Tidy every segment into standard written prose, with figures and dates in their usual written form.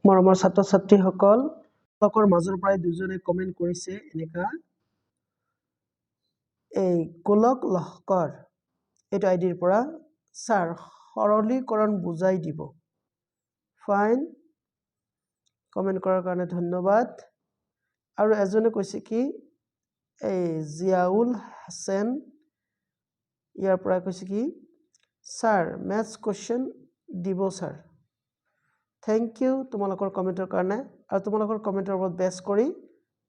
মৰমৰ ছাত্ৰ ছাত্ৰীসকল তেওঁলোকৰ মাজৰ পৰাই দুজনে কমেন্ট কৰিছে এনেকা এই গোলক লহকৰ এইটো আইডিৰ পৰা স্যাৰ সৰলীকৰণ বুজাই দিব ফাইন কমেন্ট কৰাৰ কাৰণে ধন্যবাদ আৰু এজনে কৈছে কি এই জিয়াউল হাসান ইয়াৰ পৰা কৈছে কি স্যাৰ ম্যাথছ কোশ্চেন দিব স্যাৰ Thank you তোমালোকৰ কমেন্টৰ কাৰণে আৰু তোমালোকৰ কমেন্টৰ ওপৰত বেছ কৰি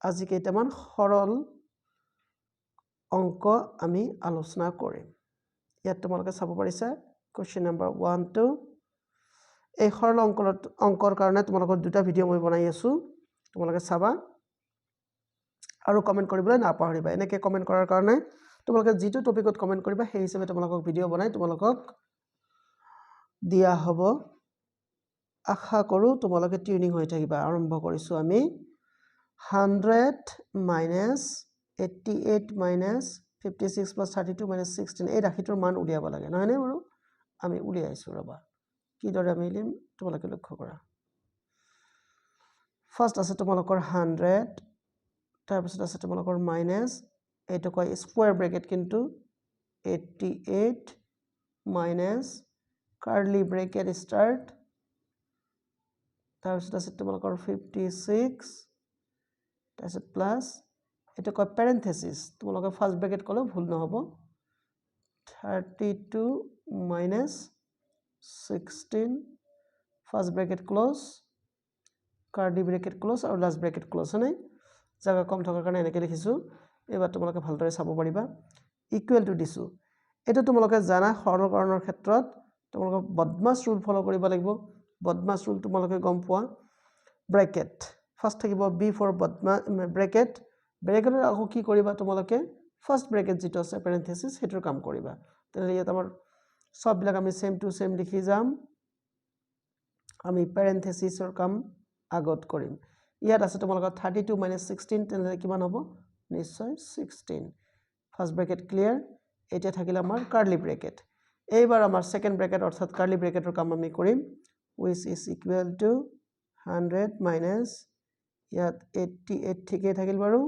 আজি কেইটামান সৰল অংক আমি আলোচনা কৰিম ইয়াত তোমালোকে চাব পাৰিছা কোৱেশ্চন নম্বৰ 1 2 এই সৰল অংকৰ কাৰণে তোমালোকৰ দুটা ভিডিও মই বনাই আছো তোমালোকে চাবা আৰু কমেন্ট কৰিবলৈ নাপাহৰিবা এনেকৈ কমেন্ট কৰাৰ কাৰণে তোমালোকে যিটো টপিকত কমেন্ট কৰিবা সেই হিচাপে তোমালোকক ভিডিও বনাই তোমালোকক দিয়া হ'ব আশা কৰো তোমালোকে টিউনিং হৈ থাকিবা আৰম্ভ কৰিছো আমি 100 minus 88 minus 56 plus 32 minus 16 এই ৰাশিটোৰ মান উলিয়াব লাগে নহয় নে বাৰু আমি উলিয়াইছো ৰবা কি দৰে আমি লিম তোমালোকে লক্ষ্য কৰা ফাৰ্স্ট আছে তোমালোকৰ 100 তাৰ পিছত আছে তোমালোকৰ মাইনাস এইটো কয় স্কয়াৰ ব্ৰেকেট কিন্তু 88 minus কাৰ্লি ব্ৰেকেট স্টাৰ্ট তাৰপিছত আছে তোমালোকৰ 56 তাৰপিছত প্লাস এটা কয় প্যাৰেন্থেসিস তোমালোকে ফাৰ্স্ট ব্ৰেকেট কলে ভুল নহব 32 minus 16 first bracket close curly bracket close আৰু লাস্ট ব্ৰেকেট ক্লোজ হয়নে জায়গা কম থকাৰ কাৰণে এনেকৈ লিখিছো এবাৰ তোমালোকে ভালদৰে চাব পাৰিবা ইকুৱেল টু দিছো এটা তোমালোকে জানা সৰলকৰণৰ ক্ষেত্ৰত তোমালোকে বদমাছ ৰুল ফলো কৰিব লাগিব বদমাছ ৰুল তোমালোকে গম পোৱা ব্ৰেকেট ফাৰ্স্ট থাকিব বি ফৰ বদমাছ ব্ৰেকেট ব্ৰেকেটৰ আকৌ কি কৰিবা তোমালোকে ফাৰ্স্ট ব্ৰেকেট যেটো আছে প্যাৰেন্থেসিস হেতৰ কাম কৰিবা তেনে ইয়াত আমাৰ সব বিলাক আমি সেম টু সেম লিখি যাম আমি প্যাৰেন্থেসিসৰ কাম আগত কৰিম ইয়াত আছে তোমালোকৰ 32 - 16 তেনে কিমান হ'ব নিশ্চয় 16 ফাৰ্স্ট ব্ৰেকেট ক্লিয়াৰ এটা থাকিলে আমাৰ কাৰ্লি ব্ৰেকেট এইবাৰ আমাৰ সেকেন্ড ব্ৰেকেট অৰ্থাৎ কাৰ্লি ব্ৰেকেটৰ কাম আমি কৰিম which is equal to 100 minus ইয়াত 88 ঠিকই থাকিল বাৰু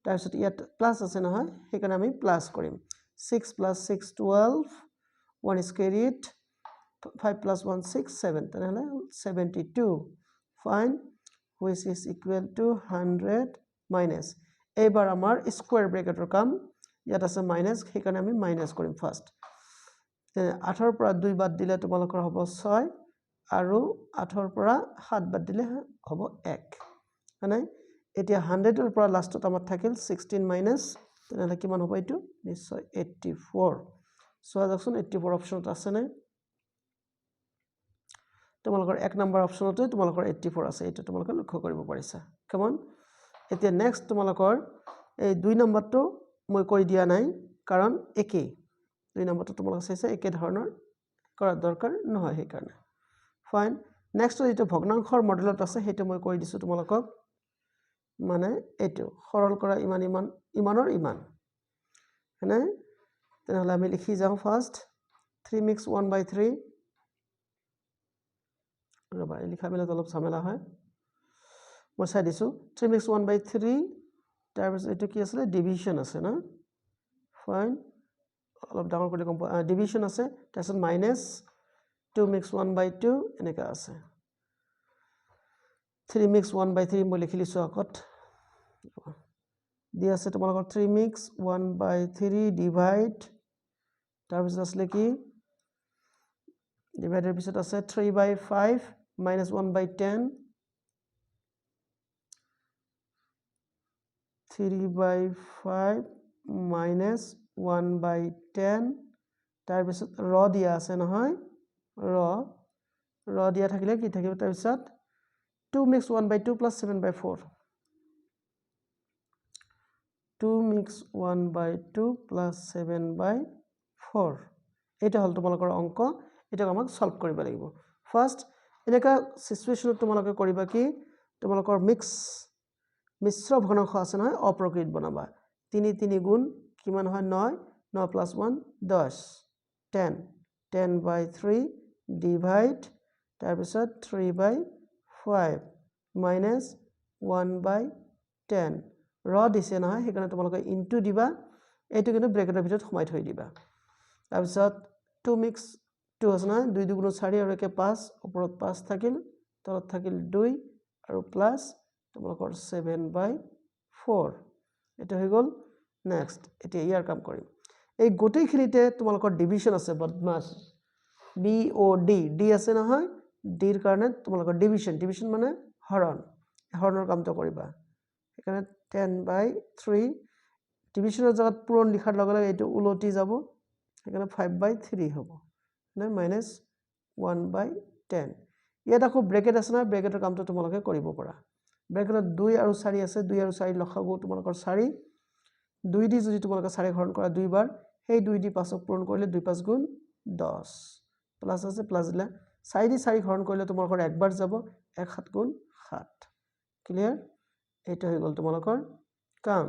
তাৰপিছত ইয়াত প্লাস আছে নহয় সেইকাৰণে আমি প্লাস কৰিম 6 plus 6 12 1 is carried 5 plus 1 6 7 তেনেহলে 72 fine which is equal to 100 minus এইবাৰ আমাৰ স্কয়াৰ ব্ৰেকেটৰ কাম ইয়াত আছে মাইনাস সেইকাৰণে আমি মাইনাস কৰিম ফাৰ্স্ট 8 ৰ পৰা 2 বাদ দিলে তোমালোকৰ হ'ব 6 আৰু 8 ৰ পৰা 7 বাদ দিলে হ'ব 1 মানে এতিয়া 100 ৰ পৰা লাষ্টত আমাৰ থাকিল 16 মাইনাস তেনে কিমান হ'ব এটো নিশ্চয় 84 সো যাকচোন 84 অপচনত আছে নাই তোমালোকৰ 1 নম্বৰ অপচনতে তোমালোকৰ 84 আছে এটা তোমালোকে লক্ষ্য কৰিব পাৰিছা কেমন এতিয়া নেক্সট তোমালোকৰ এই 2 নম্বৰটো মই কৈ দিয়া নাই কাৰণ একে 2 নম্বৰটো তোমালোকে চাইছে একে ধৰণৰ কৰা দৰকাৰ নহয় সেই কাৰণে ফাইন নেক্সট যেটো ভগ্নাংশৰ মডেলত আছে হেটো মই কৈ দিছো তোমালোকক মানে এটো সৰল কৰা ইমানৰ ইমান হয়নে তেনেহলে আমি লিখি যাও ফাৰ্স্ট 3 mix 1/3 ৰবা লিখা মেলাত অলপ ঝামেলা হয় মই চাই দিছো 3 mix 1/3 তাৰ পিছত এটো কি আছে ডিভিজন আছে না ফাইন অলপ ডাঙৰ কৰি কম ডিভিজন আছে তাৰপিছত মাইনাস 2 mix 1/2 এনেকা আছে 3 mix 1/3 মই লিখি লিছো আকত দি আছে তোমালোকৰ 3 mix 1/3 ডিভাইড তাৰ পিছত আসলে কি ডিভাইডৰ পিছত আছে 3/5 minus 1/10 3/5 minus 1/10 তাৰ পিছত ৰ দিয়া আছে নহয় ৰ দিয়া থাকিলে কি থাকিব তাৰ পিছত 2 mix 1/2 plus 7/4 2 mix 1/2 plus 7/4 এটা হল তোমালোকৰ অংক এটা আমাক সলভ কৰিব লাগিব ফাৰ্স্ট এনেকা সিচুৱেচনত তোমালোকে কৰিবা কি তোমালোকৰ মিশ্ৰ ভগ্নাংশ আছে নহয় অপ্ৰকৃত বনাবা 3 3 গুণ কিমান হয় 9 9 plus 1 10 10 10/3 ডিভাইড তাৰ পিছত 3/5 5 minus 1/10 ৰ দিছে নহয় সেইকাৰণে তোমালোকে ইনটু দিবা এইটো কিন্তু ব্ৰেকেটৰ ভিতৰত সোমাই থৈ দিবা তাৰপিছত 2 মিক্স 2 আছে নহয় 2 2 4 আৰু একে 5 ওপৰত 5 থাকিল তলত থাকিল 2 আৰু প্লাস তোমালোকৰ 7/4 এটা হৈ গ'ল নেক্সট এতিয়া ইয়াৰ কাম কৰিম এই গোটেইখিনিতে তোমালোকৰ ডিভিজন আছে বদমাছ BOD ডি আছে নহয় ডিৰ কাৰণে তোমালোকৰ ডিভিজন মানে হৰণৰ কামটো কৰিবা সেইকাৰণে 10/3 ডিভিজনৰ জায়গাত পূৰণ লিখাৰ লগে লগে এইটো উলটি যাব সেইকাৰণে 5/3 হ'ব না -1/10 ইয়াত আকৌ ব্ৰেকেট আছে না ব্ৰেকেটৰ কামটো তোমালোকে কৰিব পাৰা ব্ৰেকেটত 2 আৰু 4 আছে 2 আৰু 4 লখাগু তোমালোকৰ 4 2 দি যদি তোমালোকে 4 হৰণ কৰা 2 বাৰ সেই 2 দি 5ক পূৰণ কৰিলে 2 5 গুণ 10 প্লাস আছে প্লাস দিলা 4 দি 4 হৰণ কৰিলে তোমালোকৰ একবাৰ যাব 1 7 গুণ 7 ক্লিয়াৰ এটা হৈ গ'ল তোমালোকৰ কাম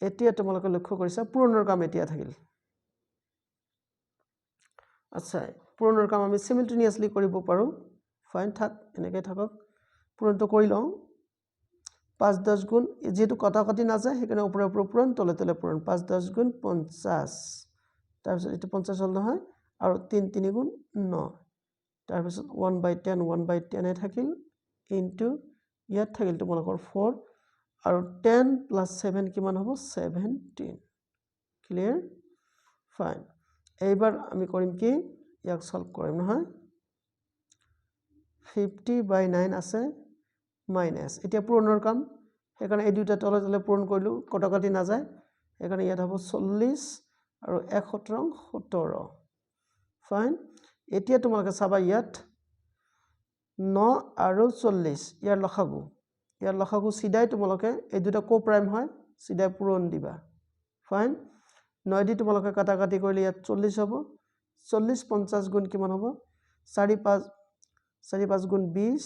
এতিয়া তোমালোকে লক্ষ্য কৰিছা পূৰণৰ কাম এতিয়া থাকিল আচ্ছা পূৰণৰ কাম আমি সিমultaneously কৰিব পাৰো ফাইন থাক এনেকৈ থাকক পূৰণটো কৰি লওঁ 5 10 গুণ যেহেতু কটাকটি না যায় সেইকাৰণে ওপৰে ওপৰে পূৰণ তলে তলে পূৰণ 5 10 গুণ 50 তাৰপিছত এটা 50 হল নহয় আৰু 3 3 গুণ 9 তাৰপিছত 1/10 1/10 থাকিল ইনটু ইয়াত থাকিল তোমালোকৰ 4 আৰু 10 + 7 কিমান হ'ব 17 ক্লিয়াৰ ফাইন এইবাৰ আমি কৰিম কি ইয়াক সলভ কৰিম নহয় 50/9 আছে মাইনাস এতিয়া পূৰণৰ কাম সেইকাৰণে এই দুটা তলে তলে পূৰণ কৰিলো কটাকটি না যায় সেইকাৰণে ইয়াত হ'ব 40 আৰু 1 17 17 ফাইন এতিয়া তোমালোকে চাবা ইয়াত 9 আৰু 40 ইয়াৰ লখাগু সিধাই তোমালোকে এই দুটা কো প্ৰাইম হয় সিধাই পূৰণ দিবা ফাইন 9 দি তোমালোকে কাটাকাটি কৰিলে ইয়াত 40 হ'ব 40 50 গুণ কিমান হ'ব 4 5 গুণ 20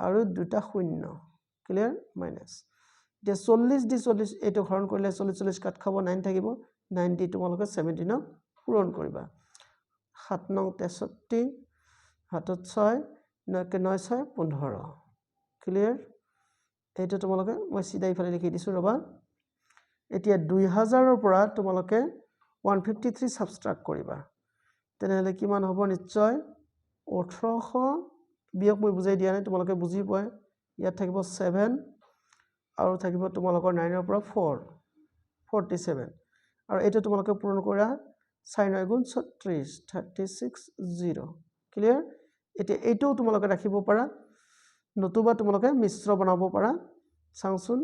আৰু দুটা শূন্য ক্লিয়াৰ মাইনাস এতিয়া 40 দি 40 এইটো হৰণ কৰিলে 40 40 কাট খাব 9 থাকিব 9 দি তোমালোকে 17 পূৰণ কৰিবা 7 9 63 হাতত 6 9 9 6 15 ক্লিয়াৰ এইটো তোমালোকে মই সিধা ইফালে লিখি দিছো ৰবা এতিয়া 2000 ৰ পৰা তোমালোকে 153 সাবট্ৰাক্ট কৰিবা তেনেহলে কিমান হ'ব নিশ্চয় 1800 বিয়োগ মই বুজাই দিয়া নাই তোমালোকে বুজি পায় ইয়াত থাকিব 7 আৰু থাকিব তোমালোকৰ 9 ৰ পৰা 4 47 আৰু এটা তোমালোকে পূৰণ কৰা 4 9 গুণ 36 36 0 ক্লিয়াৰ এতিয়া এইটো তোমালোকে ৰাখিব পাৰা নতুবা তোমালোকে মিশ্ৰ বনাব পাৰা চাওঁচোন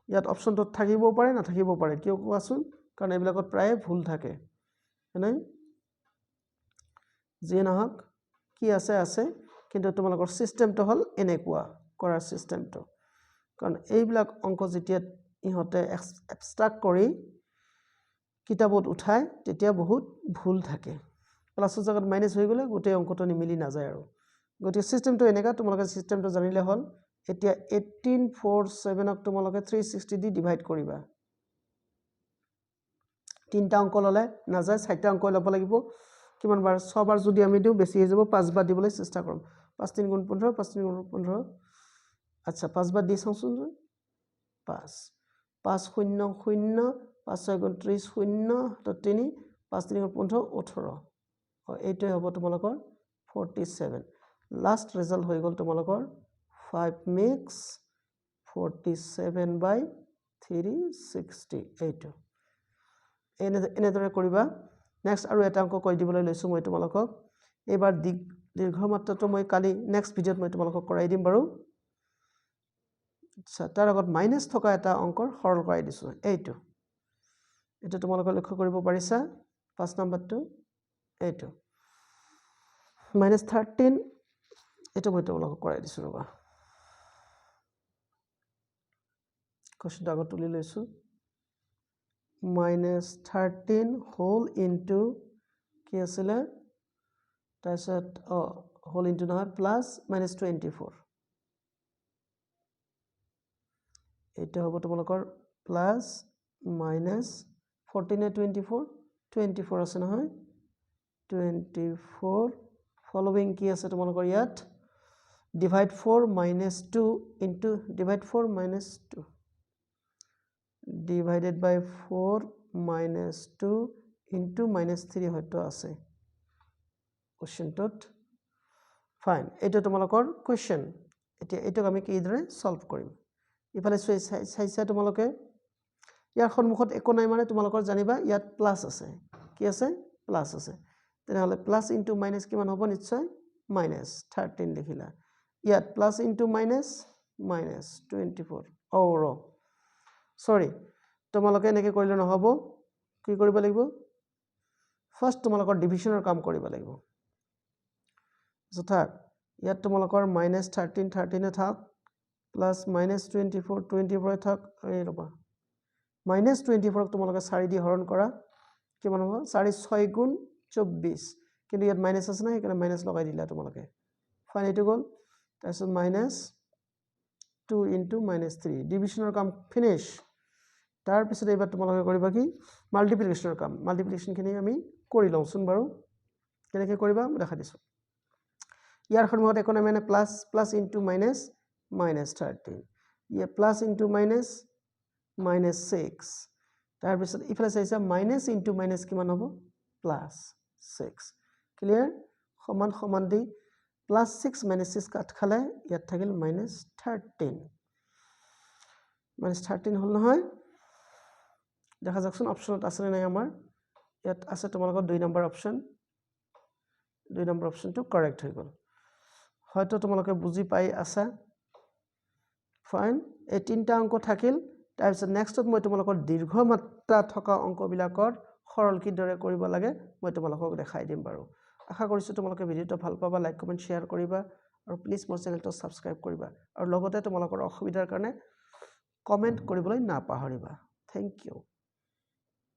ইয়াত অপচনটো থাকিব পাৰে না থাকিব পাৰে কিয় কোৱাচোন কাৰণ এইবিলাকত প্ৰায় ভুল থাকে নাই যে নহক কি আছে কিন্তু তোমালোকৰ সিস্টেমটো হল এনেকুৱা কৰাৰ সিস্টেমটো কাৰণ এইবিলাক অংক যেতিয়া ইহতে এবস্ট্ৰাক্ট কৰি কিতাপত উঠায় তেতিয়া বহুত ভুল থাকে প্লাসৰ জায়গাত মাইনাস হৈ গলে গোটেই অংকটো নিমিলি না যায় আৰু গোটেই সিস্টেমটো এনেকা তোমালোকে সিস্টেমটো জানিলে হল এতিয়া 1847 ক তোমালোকে 360 দি ডিভাইড কৰিবা তিনটা অংক ললে না যায় চাৰিটা অংক লব লাগিব কিমান বাৰ 6 বাৰ যদি আমি দিও বেছি হৈ যাব 5 বাৰ দিবলৈ চেষ্টা কৰিম 5 3 গুণ 15 5 3 গুণ 15 আচ্ছা 5 বাৰ দি চাওঁচোন 5 5 0 0 5 6 গুণ 30 0 3 5 3 গুণ 15 18 এইটোৱে হ'ব তোমালোকৰ 47 লাষ্ট ৰিজাল্ট হৈ গ'ল তোমালোকৰ 5 মিক্স 47/360 এনেদৰে কৰিবা নেক্সট আৰু এটা অংক কৈ দিবলৈ লৈছো মই তোমালোকক এবাৰ দীৰ্ঘ মাত্ৰাটো মই কালি নেক্সট ভিডিঅত মই তোমালোকক কৰাই দিম বাৰু আচ্ছা তাৰ আগত মাইনাস থকা এটা অংকৰ সৰল কৰাই দিছো এইটো এটা তোমালোকে লক্ষ্য কৰিব পাৰিছা 5 নম্বৰটো এইটো -13 এটা মই তোমালোকক কৰাই দিছো ৰবা কোৱেশ্চনটো আগত তুলি লৈছো -13 হোল ইনটু কি আছিল তাৰপিছত হোল ইনটু নহয় প্লাস -24 এটা হ'ব তোমালোকৰ প্লাস -14 24 24 আছে নহয় 24 ফলোইং কি আছে তোমালোকৰ ইয়াত divide 4 minus 2 into divide 4 minus 2 divided by 4 minus 2 into minus 3 হয়তো আছে কোশ্চেনটোত ফাইন এইটো তোমালোকৰ কোশ্চেন এতিয়া এইটোক আমি কিদৰে সলভ কৰিম ইফালে চাইছা তোমালোকে ইয়াৰ সন্মুখত একো নাই মানে তোমালোকৰ জানিবা ইয়াত প্লাস আছে কি আছে প্লাস আছে তেনেহলে প্লাস ইনটু মাইনাস কিমান হ'ব নিশ্চয় মাইনাস 13 লিখিলা ইয়াত প্লাস ইনটু মাইনাস মাইনাস 24 ৰ সৰি তোমালোকে এনেকৈ কৰিলে নহব কি কৰিব লাগিব ফাৰ্স্ট তোমালোকৰ ডিভিজনৰ কাম কৰিব লাগিব যথা ইয়াত তোমালোকৰ মাইনাস 13 13 থাক প্লাস মাইনাস 24 24 থাক এই ৰবা মাইনাস 24 তোমালোকে 4 দি হৰণ কৰা কিমান হ'ব 4 6 গুণ 24 কিন্তু ইয়াত মাইনাস আছে না সেইকাৰণে মাইনাস লগাই দিলা তোমালোকে ফাইন এইটো গল তাৰপিছত মাইনাস 2 into minus 3 ডিভিজনৰ কাম ফিনিশ তাৰ পিছত এবাৰ তোমালোকে কৰিবা কি মাল্টিপ্লিকেশনৰ কাম মাল্টিপ্লিকেশনখিনি আমি কৰি লওঁচোন বাৰু কেনেকৈ কৰিবা মই দেখা দিছো ইয়াৰ সন্মুখত একো নাই মানে plus plus into minus minus 13 ইয়া প্লাস ইনটু মাইনাস মাইনাস 6 তাৰ পিছত ইফালে চাইছা মাইনাস ইনটু মাইনাস কিমান হ'ব প্লাস 6 ক্লিয়াৰ সমান সমান দি প্লাস 6 মাইনাস 6 কাট খালে ইয়াত থাকিল মাইনাস 13 মাইনাস 13 হল নহয় দেখা যাকচোন অপশনত আছে নাই আমাৰ ইয়াত আছে তোমালোকৰ 2 নম্বৰ অপশন 2 নম্বৰ অপশনটো কাৰেক্ট হৈ গল হয়তো তোমালোকে বুজি পাই আছা ফাইন এই তিনটা অংক থাকিল তাৰপিছত নেক্সটত মই তোমালোকৰ দীৰ্ঘ মাত্ৰা থকা অংকবিলাকৰ সৰল কিদৰে কৰিব লাগে মই তোমালোকক দেখাই দিম বাৰু আশা কৰিছো তোমালোকে ভিডিওটো ভাল পাবা লাইক কমেন্ট শেয়াৰ কৰিবা আৰু প্লিজ মোৰ চেনেলটো সাবস্ক্ৰাইব কৰিবা আৰু লগতে তোমালোকৰ অসুবিধাৰ কাৰণে কমেন্ট কৰিবলৈ নাপাহৰিবা থ্যাংক ইউ